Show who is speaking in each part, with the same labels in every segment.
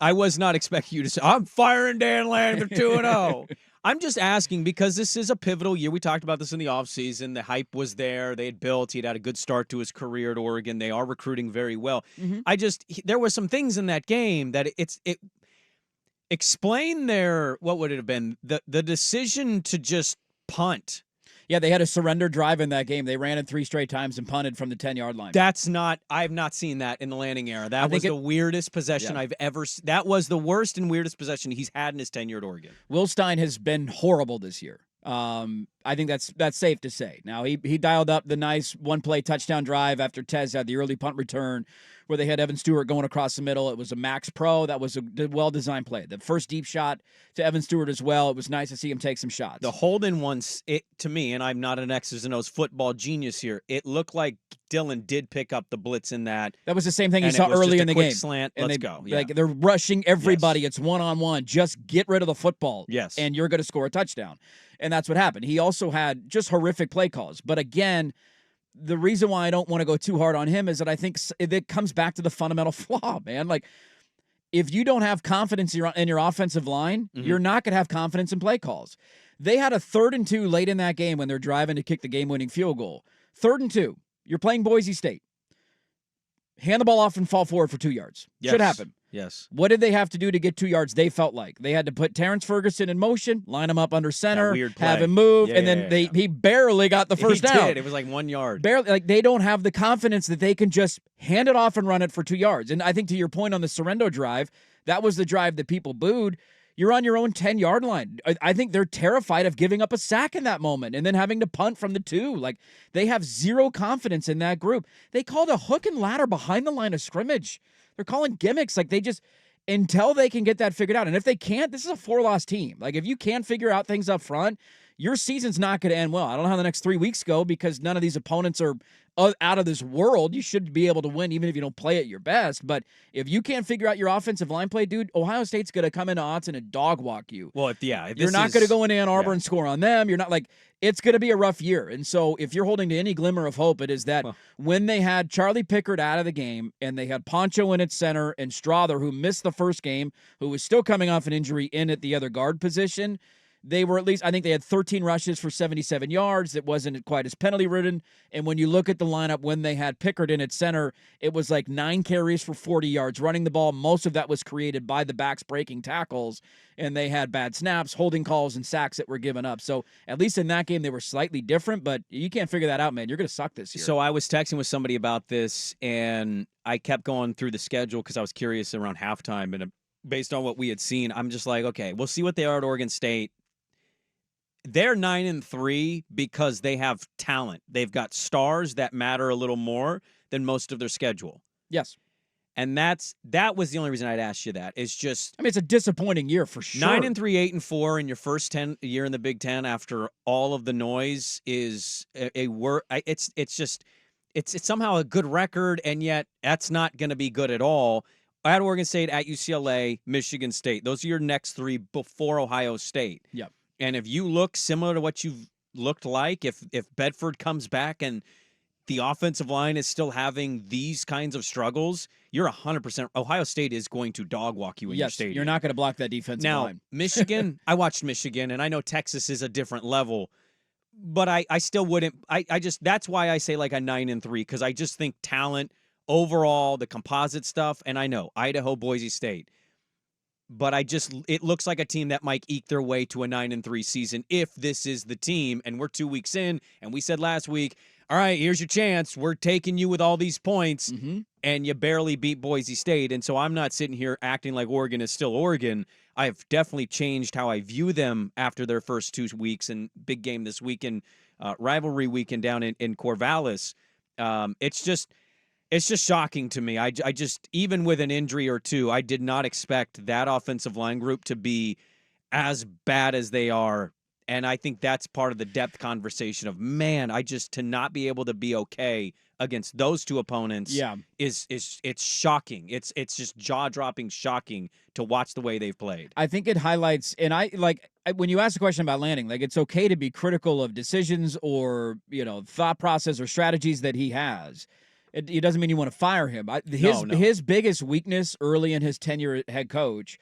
Speaker 1: I was not expecting you to say, I'm firing Dan Lanning. They're 2-0. I'm just asking because this is a pivotal year. We talked about this in the offseason. The hype was there. They had built. He'd had a good start to his career at Oregon. They are recruiting very well.
Speaker 2: Mm-hmm.
Speaker 1: There were some things in that game that it explain what would it have been? The decision to just punt.
Speaker 2: Yeah, they had a surrender drive in that game. They ran it 3 straight times and punted from the 10-yard line.
Speaker 1: I've not seen that in the Lanning era. That was the weirdest possession I've ever seen. That was the worst and weirdest possession he's had in his tenure at Oregon.
Speaker 2: Will Stein has been horrible this year. I think that's safe to say. Now, he dialed up the nice one-play touchdown drive after Tez had the early punt return where they had Evan Stewart going across the middle. It was a max pro. That was a well-designed play. The first deep shot to Evan Stewart as well. It was nice to see him take some shots.
Speaker 1: The Holden ones, to me, and I'm not an X's and O's football genius here, it looked like Dillon did pick up the blitz in that.
Speaker 2: That was the same thing you saw early in the game.
Speaker 1: Slant. Let's go. Yeah.
Speaker 2: Like they're rushing everybody. Yes. It's one-on-one. Just get rid of the football.
Speaker 1: Yes.
Speaker 2: And you're going to score a touchdown. And that's what happened. He also had just horrific play calls. But again, the reason why I don't want to go too hard on him is that I think it comes back to the fundamental flaw, man. Like, if you don't have confidence in your offensive line, you're not going to have confidence in play calls. They had a 3rd and 2 late in that game when they're driving to kick the game-winning field goal. 3rd and 2. You're playing Boise State. Hand the ball off and fall forward for 2 yards.
Speaker 1: Yes.
Speaker 2: Should happen.
Speaker 1: Yes.
Speaker 2: What did they have to do to get 2 yards? They felt like they had to put Terrence Ferguson in motion, line him up under center, have him move, and then he barely got the first down.
Speaker 1: It was like 1 yard.
Speaker 2: Barely. Like, they don't have the confidence that they can just hand it off and run it for 2 yards. And I think to your point on the Sorrento drive, that was the drive that people booed. You're on your own 10-yard line. I think they're terrified of giving up a sack in that moment and then having to punt from the 2. Like, they have zero confidence in that group. They called a hook and ladder behind the line of scrimmage. They're calling gimmicks. Like, they just, until they can get that figured out. And if they can't, this is a 4-loss team. Like, if you can't figure out things up front, your season's not going to end well. I don't know how the next 3 weeks go because none of these opponents are out of this world. You should be able to win even if you don't play at your best. But if you can't figure out your offensive line play, dude, Ohio State's going to come into Autzen and dog walk you.
Speaker 1: Well, if
Speaker 2: you're not going to go into Ann Arbor and score on them. You're not like, it's going to be a rough year. And so if you're holding to any glimmer of hope, it is that when they had Charlie Pickard out of the game and they had Poncho in at center and Strother, who missed the first game, who was still coming off an injury in at the other guard position, they were at least, I think they had 13 rushes for 77 yards. It wasn't quite as penalty-ridden. And when you look at the lineup when they had Pickard in at center, it was like 9 carries for 40 yards, running the ball. Most of that was created by the backs breaking tackles, and they had bad snaps, holding calls, and sacks that were given up. So at least in that game, they were slightly different, but you can't figure that out, man. You're going to suck this year.
Speaker 1: So I was texting with somebody about this, and I kept going through the schedule because I was curious around halftime, and based on what we had seen, I'm just like, okay, we'll see what they are at Oregon State. They're 9-3 because they have talent. They've got stars that matter a little more than most of their schedule.
Speaker 2: Yes.
Speaker 1: And that was the only reason I'd ask you that. It's just,
Speaker 2: I mean, it's a disappointing year for sure.
Speaker 1: 9-3, 8-4 in your first year in the Big Ten after all of the noise is it's somehow a good record, and yet that's not going to be good at all. At Oregon State, at UCLA, Michigan State. Those are your next 3 before Ohio State.
Speaker 2: Yep.
Speaker 1: And if you look similar to what you've looked like, if Bedford comes back and the offensive line is still having these kinds of struggles, you're 100%. Ohio State is going to dog walk you in your stadium.
Speaker 2: You're not going to block that defensive line.
Speaker 1: Now, Michigan, I watched Michigan, and I know Texas is a different level, but I still wouldn't. I just, that's why I say like a 9-3, because I just think talent overall, the composite stuff, and I know Idaho, Boise State. But it looks like a team that might eke their way to a 9-3 season if this is the team. And we're 2 weeks in, and we said last week, all right, here's your chance. We're taking you with all these points, and you barely beat Boise State. And so I'm not sitting here acting like Oregon is still Oregon. I've definitely changed how I view them after their first 2 weeks and big game this weekend, rivalry weekend down in Corvallis. It's just shocking to me. I just, even with an injury or two, I did not expect that offensive line group to be as bad as they are. And I think that's part of the depth conversation of, man, to not be able to be okay against those 2 opponents is it's shocking. It's just jaw-dropping shocking to watch the way they've played.
Speaker 2: I think it highlights, and when you ask a question about Lanning, like, it's okay to be critical of decisions or, thought process or strategies that he has. It doesn't mean you want to fire him.
Speaker 1: No.
Speaker 2: His biggest weakness early in his tenure as head coach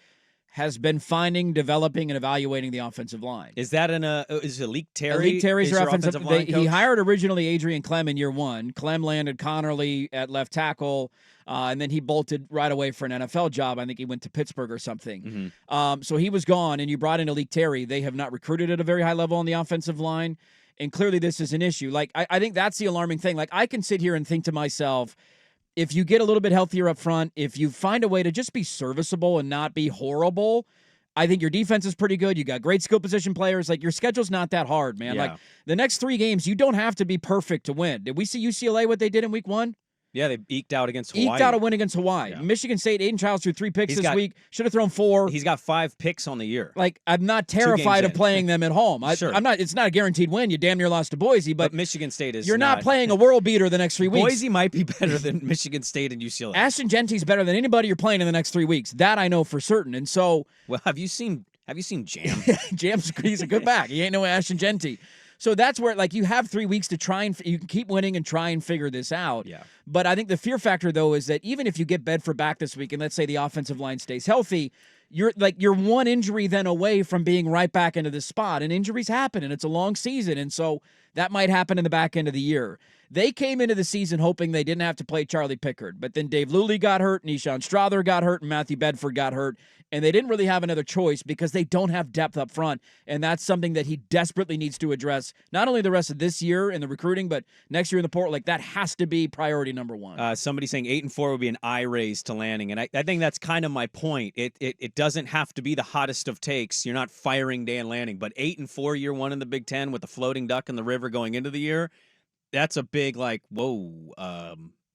Speaker 2: has been finding, developing, and evaluating the offensive line.
Speaker 1: Is that is it Leak Terry?
Speaker 2: Leak Terry's
Speaker 1: your
Speaker 2: your offensive
Speaker 1: line
Speaker 2: He
Speaker 1: coach?
Speaker 2: hired originally Adrian Clem in year one. Clem landed Connerly at left tackle, and then he bolted right away for an NFL job. I think he went to Pittsburgh or something.
Speaker 1: Mm-hmm.
Speaker 2: So he was gone, and you brought in Leak Terry. They have not recruited at a very high level on the offensive line, and clearly this is an issue. Like, I think that's the alarming thing. Like, I can sit here and think to myself, if you get a little bit healthier up front, if you find a way to just be serviceable and not be horrible, I think your defense is pretty good. You got great skill position players. Like, your schedule's not that hard, man.
Speaker 1: Yeah.
Speaker 2: Like, the next 3 games, you don't have to be perfect to win. Did we see UCLA what they did in week 1?
Speaker 1: Yeah, they eked out against Hawaii.
Speaker 2: Eked out a win against Hawaii.
Speaker 1: Yeah.
Speaker 2: Michigan State, Aiden Childs threw 3 picks this week. Should have thrown 4.
Speaker 1: He's got 5 picks on the year.
Speaker 2: Like, I'm not terrified of playing them at home.
Speaker 1: Sure.
Speaker 2: I'm not. It's not a guaranteed win. You damn near lost to Boise, but
Speaker 1: Michigan State is.
Speaker 2: You're not playing a world beater the next 3 weeks.
Speaker 1: Boise might be better than Michigan State and UCLA.
Speaker 2: Ashton Genty's better than anybody you're playing in the next 3 weeks. That I know for certain. And so,
Speaker 1: well, have you seen Jam?
Speaker 2: Jam's he's a good back. He ain't no Ashton Genty. So that's where, like, you have 3 weeks to try and you can keep winning and try and figure this out.
Speaker 1: Yeah.
Speaker 2: But I think the fear factor, though, is that even if you get Bedford back this week and let's say the offensive line stays healthy, you're one injury then away from being right back into this spot. And injuries happen, and it's a long season. And so that might happen in the back end of the year. They came into the season hoping they didn't have to play Charlie Pickard, but then Dave Luley got hurt, Nishan Strother got hurt, and Matthew Bedford got hurt, and they didn't really have another choice because they don't have depth up front, and that's something that he desperately needs to address, not only the rest of this year in the recruiting, but next year in the portal. Like, that has to be priority number 1.
Speaker 1: Somebody saying 8-4 would be an eye raise to Lanning, and I think that's kind of my point. It doesn't have to be the hottest of takes. You're not firing Dan Lanning, but 8-4 year 1 in the Big Ten with the floating duck in the river going into the year. That's a big, like, whoa,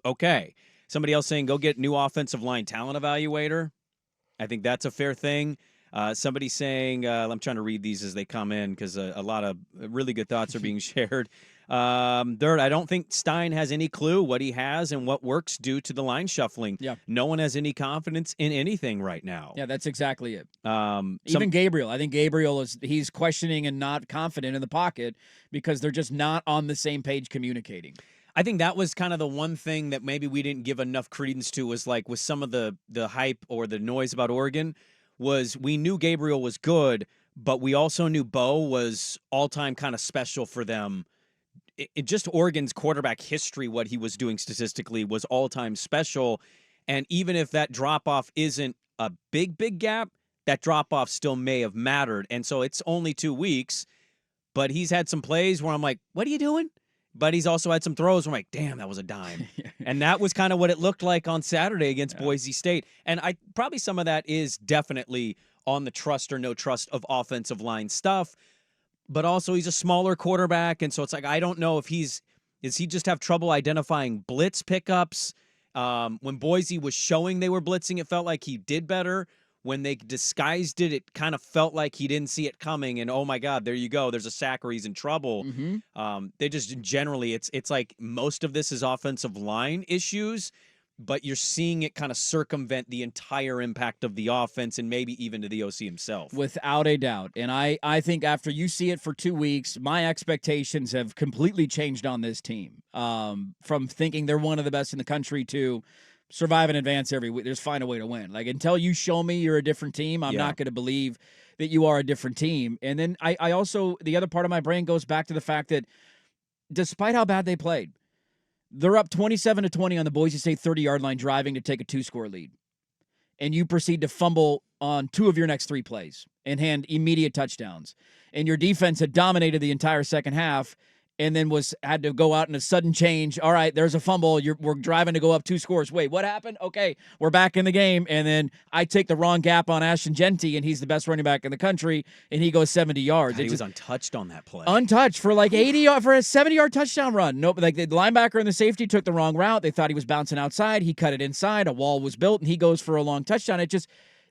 Speaker 1: okay. Somebody else saying, go get new offensive line talent evaluator. I think that's a fair thing. Somebody saying, I'm trying to read these as they come in because a lot of really good thoughts are being shared. Third, I don't think Stein has any clue what he has and what works due to the line shuffling.
Speaker 2: Yeah.
Speaker 1: No one has any confidence in anything right now.
Speaker 2: Yeah, that's exactly it. Even Gabriel. I think Gabriel he's questioning and not confident in the pocket because they're just not on the same page communicating.
Speaker 1: I think that was kind of the one thing that maybe we didn't give enough credence to was like with some of the hype or the noise about Oregon was we knew Gabriel was good, but we also knew Bo was all-time kind of special for them. It just Oregon's quarterback history, what he was doing statistically was all-time special. And even if that drop-off isn't a big gap, that drop-off still may have mattered. And so it's only 2 weeks, but he's had some plays where I'm like, what are you doing? But he's also had some throws where I'm like, damn, that was a dime. And that was kind of what it looked like on Saturday against Boise State. And probably some of that is definitely on the trust or no trust of offensive line stuff. But also he's a smaller quarterback. And so it's like, I don't know if does he just have trouble identifying blitz pickups? When Boise was showing they were blitzing, it felt like he did better. When they disguised it, it kind of felt like he didn't see it coming. And, oh, my God, there you go. There's a sack or he's in trouble.
Speaker 2: Mm-hmm.
Speaker 1: They just generally, it's like most of this is offensive line issues, but you're seeing it kind of circumvent the entire impact of the offense and maybe even to the OC himself.
Speaker 2: Without a doubt. And I think after you see it for 2 weeks, my expectations have completely changed on this team. From thinking they're one of the best in the country to survive and advance every week. Just find a way to win. Like, until you show me you're a different team, I'm not going to believe that you are a different team. And then I also, the other part of my brain goes back to the fact that despite how bad they played, they're up 27-20 on the Boise State 30-yard line driving to take a 2-score lead. And you proceed to fumble on 2 of your next 3 plays and hand immediate touchdowns. And your defense had dominated the entire second half and then had to go out in a sudden change. All right, there's a fumble. We're driving to go up 2 scores. Wait, what happened? Okay, we're back in the game. And then I take the wrong gap on Ashton Genty, and he's the best running back in the country, and he goes 70 yards.
Speaker 1: God, he was untouched on that play.
Speaker 2: Untouched for like 80 for a 70-yard touchdown run. Nope, like the linebacker and the safety took the wrong route. They thought he was bouncing outside. He cut it inside. A wall was built, and he goes for a long touchdown.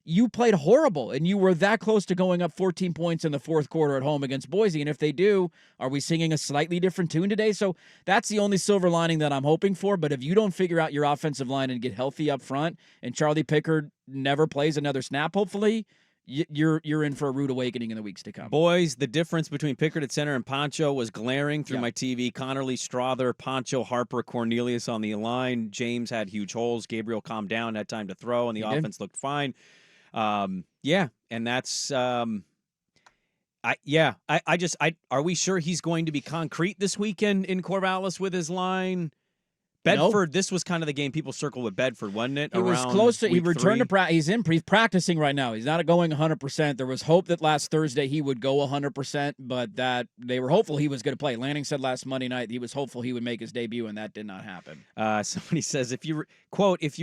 Speaker 2: You played horrible, and you were that close to going up 14 points in the fourth quarter at home against Boise. And if they do, are we singing a slightly different tune today? So that's the only silver lining that I'm hoping for. But if you don't figure out your offensive line and get healthy up front, and Charlie Pickard never plays another snap, hopefully, you're in for a rude awakening in the weeks to come.
Speaker 1: Boys, the difference between Pickard at center and Poncho was glaring through
Speaker 2: Yeah.
Speaker 1: my TV. Connerly, Strother, Poncho, Harper, Cornelius on the line. James had huge holes. Gabriel calmed down, had time to throw, and the
Speaker 2: He did.
Speaker 1: offense looked fine. Yeah, and that's are we sure he's going to be concrete this weekend in Corvallis with his line? Bedford, this was kind of the game people circled with Bedford, wasn't it?
Speaker 2: He was close to. He returned to practice. He's practicing right now. He's not going 100%. There was hope that last Thursday he would go 100%, but that they were hopeful he was going to play. Lanning said last Monday night he was hopeful he would make his debut, and that did not happen.
Speaker 1: Somebody says, if you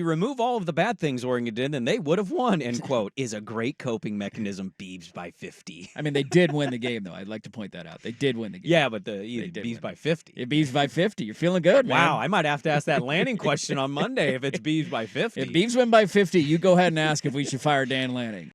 Speaker 1: remove all of the bad things Oregon did, then they would have won, end quote, is a great coping mechanism, Beebs by 50.
Speaker 2: I mean, they did win the game, though. I'd like to point that out. They did win the game.
Speaker 1: Yeah, but Beebs by 50.
Speaker 2: It Beebs by 50. You're feeling good, man.
Speaker 1: Wow, I might have to ask that Lanning question on Monday if it's Beebs by 50.
Speaker 2: If Beebs win by 50, you go ahead and ask if we should fire Dan Lanning.